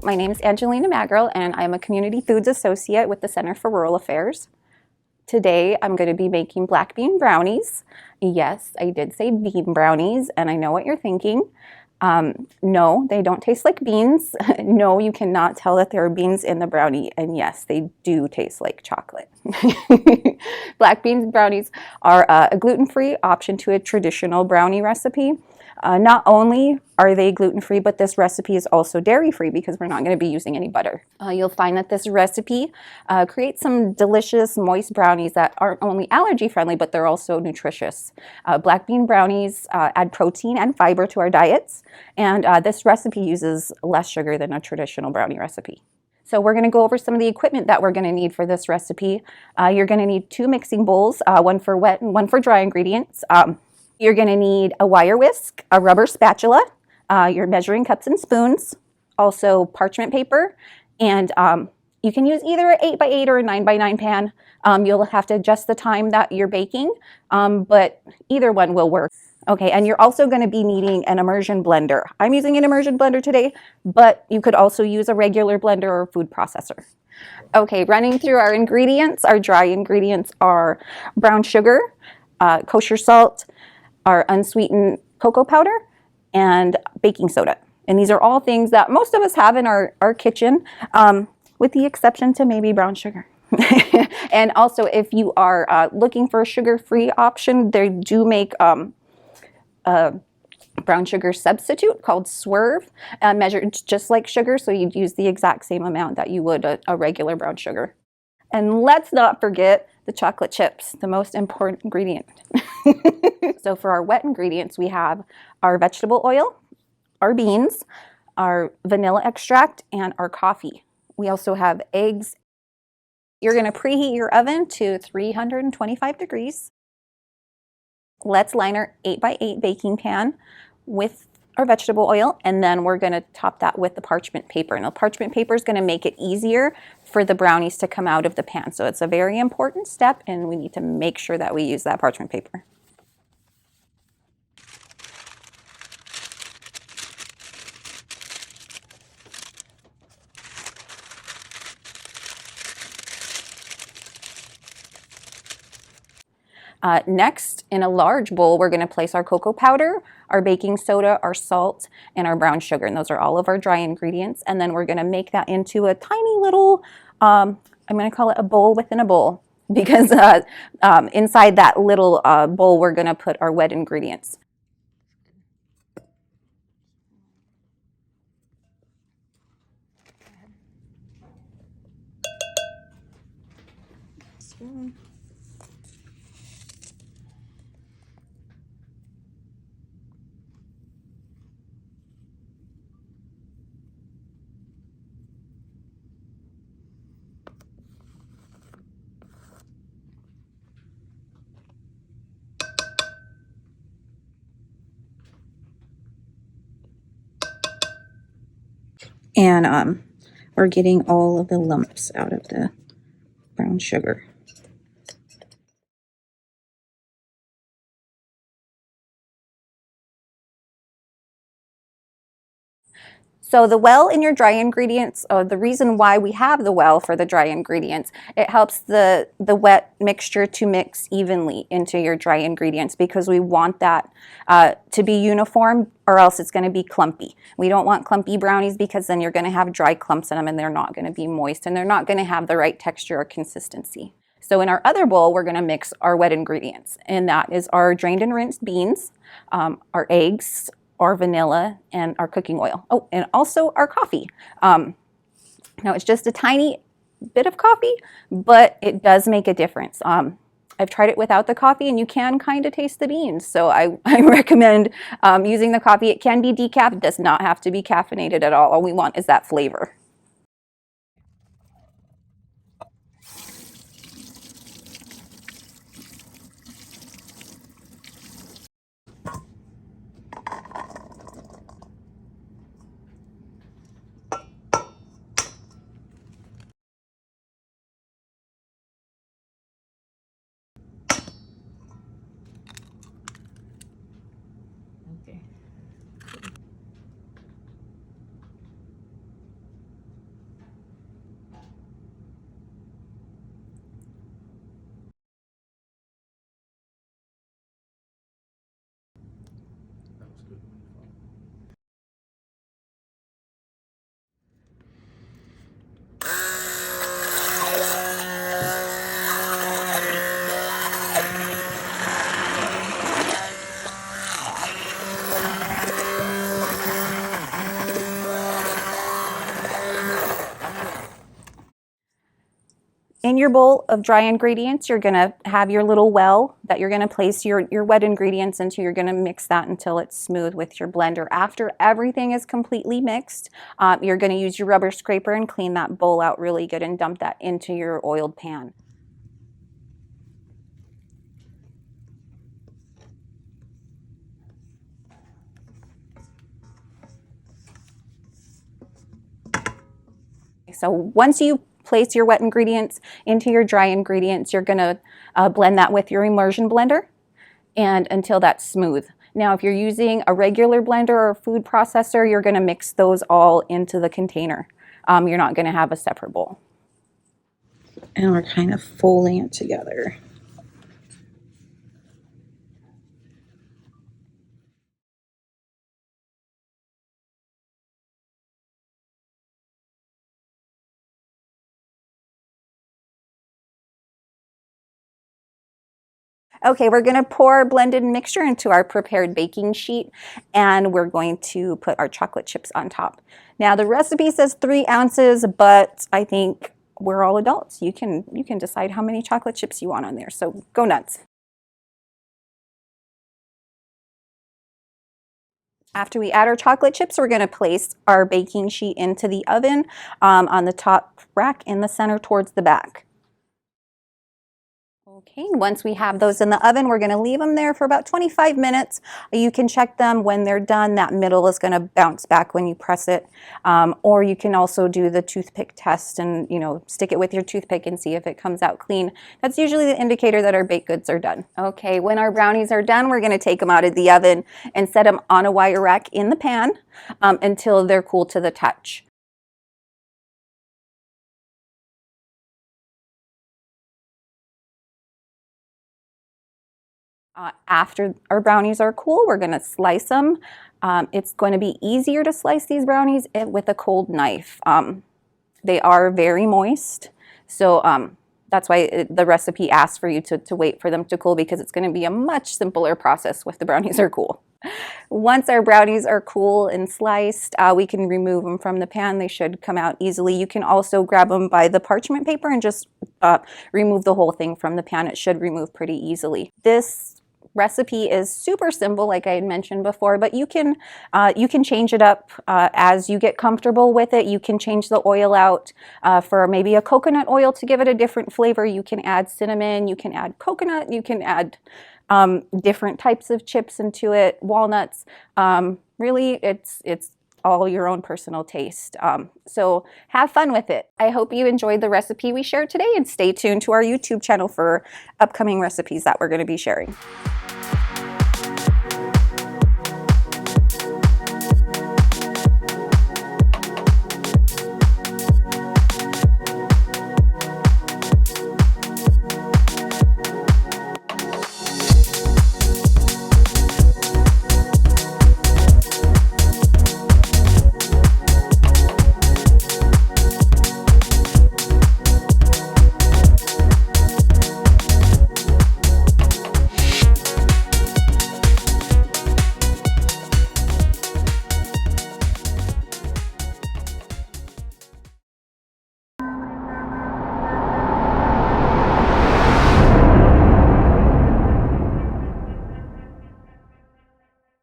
my name is Angelina Magerl, and I'm a Community Foods Associate with the Center for Rural Affairs. Today, I'm going to be making black bean brownies. Yes, I did say bean brownies, and I know what you're thinking. No, they don't taste like beans. No, you cannot tell that there are beans in the brownie, and yes, they do taste like chocolate. Black bean brownies are a gluten-free option to a traditional brownie recipe. Not only are they gluten-free, but this recipe is also dairy-free because we're not going to be using any butter. You'll find that this recipe creates some delicious, moist brownies that aren't only allergy-friendly, but they're also nutritious. Black bean brownies add protein and fiber to our diets, and this recipe uses less sugar than a traditional brownie recipe. So we're going to go over some of the equipment that we're going to need for this recipe. You're going to need 2 mixing bowls, one for wet and one for dry ingredients. You're going to need a wire whisk, a rubber spatula, your measuring cups and spoons, also parchment paper, and you can use either an 8x8 or a 9x9 pan. You'll have to adjust the time that you're baking, but either one will work. Okay, and you're also going to be needing an immersion blender. I'm using an immersion blender today, but you could also use a regular blender or food processor. Okay, running through our ingredients, our dry ingredients are brown sugar, kosher salt, our unsweetened cocoa powder, and baking soda. And these are all things that most of us have in our kitchen, with the exception to maybe brown sugar. And also, if you are looking for a sugar-free option, they do make a brown sugar substitute called Swerve, measured just like sugar, so you'd use the exact same amount that you would a regular brown sugar. And let's not forget the chocolate chips, the most important ingredient. So for our wet ingredients, we have our vegetable oil, our beans, our vanilla extract, and our coffee. We also have eggs. You're going to preheat your oven to 325 degrees. Let's line our 8x8 baking pan with our vegetable oil, and then we're going to top that with the parchment paper. And the parchment paper is going to make it easier for the brownies to come out of the pan. So it's a very important step, and we need to make sure that we use that parchment paper. Next, in a large bowl, we're going to place our cocoa powder, our baking soda, our salt, and our brown sugar. And those are all of our dry ingredients. And then we're going to make that into a tiny little, I'm going to call it a bowl within a bowl, because inside that little bowl, we're going to put our wet ingredients. Spoon. And we're getting all of the lumps out of the brown sugar. So the well in your dry ingredients, the reason why we have the well for the dry ingredients, it helps the wet mixture to mix evenly into your dry ingredients, because we want that to be uniform, or else it's going to be clumpy. We don't want clumpy brownies, because then you're going to have dry clumps in them and they're not going to be moist and they're not going to have the right texture or consistency. So in our other bowl, we're going to mix our wet ingredients, and that is our drained and rinsed beans, our eggs, our vanilla, and our cooking oil. Oh, and also our coffee. Now it's just a tiny bit of coffee, but it does make a difference. I've tried it without the coffee, and you can kind of taste the beans. So I recommend using the coffee. It can be decaf. It does not have to be caffeinated at all. All we want is that flavor. Okay. In your bowl of dry ingredients, you're gonna have your little well that you're gonna place your wet ingredients into. You're gonna mix that until it's smooth with your blender. After everything is completely mixed, you're gonna use your rubber scraper and clean that bowl out really good and dump that into your oiled pan. So once you place your wet ingredients into your dry ingredients, you're gonna blend that with your immersion blender and until that's smooth. Now, if you're using a regular blender or a food processor, you're gonna mix those all into the container. You're not gonna have a separate bowl. And we're kind of folding it together. Okay, we're gonna pour our blended mixture into our prepared baking sheet, and we're going to put our chocolate chips on top. Now the recipe says 3 ounces, but I think we're all adults. You can decide how many chocolate chips you want on there, so go nuts. After we add our chocolate chips, we're gonna place our baking sheet into the oven on the top rack in the center towards the back. Okay, once we have those in the oven, we're going to leave them there for about 25 minutes. You can check them when they're done. That middle is going to bounce back when you press it. Or you can also do the toothpick test and, stick it with your toothpick and see if it comes out clean. That's usually the indicator that our baked goods are done. Okay, when our brownies are done, we're going to take them out of the oven and set them on a wire rack in the pan until they're cool to the touch. After our brownies are cool, we're going to slice them. It's going to be easier to slice these brownies with a cold knife. They are very moist, so that's why the recipe asks for you to wait for them to cool, because it's going to be a much simpler process if the brownies are cool. Once our brownies are cool and sliced, we can remove them from the pan. They should come out easily. You can also grab them by the parchment paper and just remove the whole thing from the pan. It should remove pretty easily. This recipe is super simple, like I had mentioned before, but you can change it up as you get comfortable with it. You can change the oil out for maybe a coconut oil to give it a different flavor. You can add cinnamon, you can add coconut, you can add different types of chips into it, walnuts. Really, it's all your own personal taste. So have fun with it. I hope you enjoyed the recipe we shared today, and stay tuned to our YouTube channel for upcoming recipes that we're going to be sharing.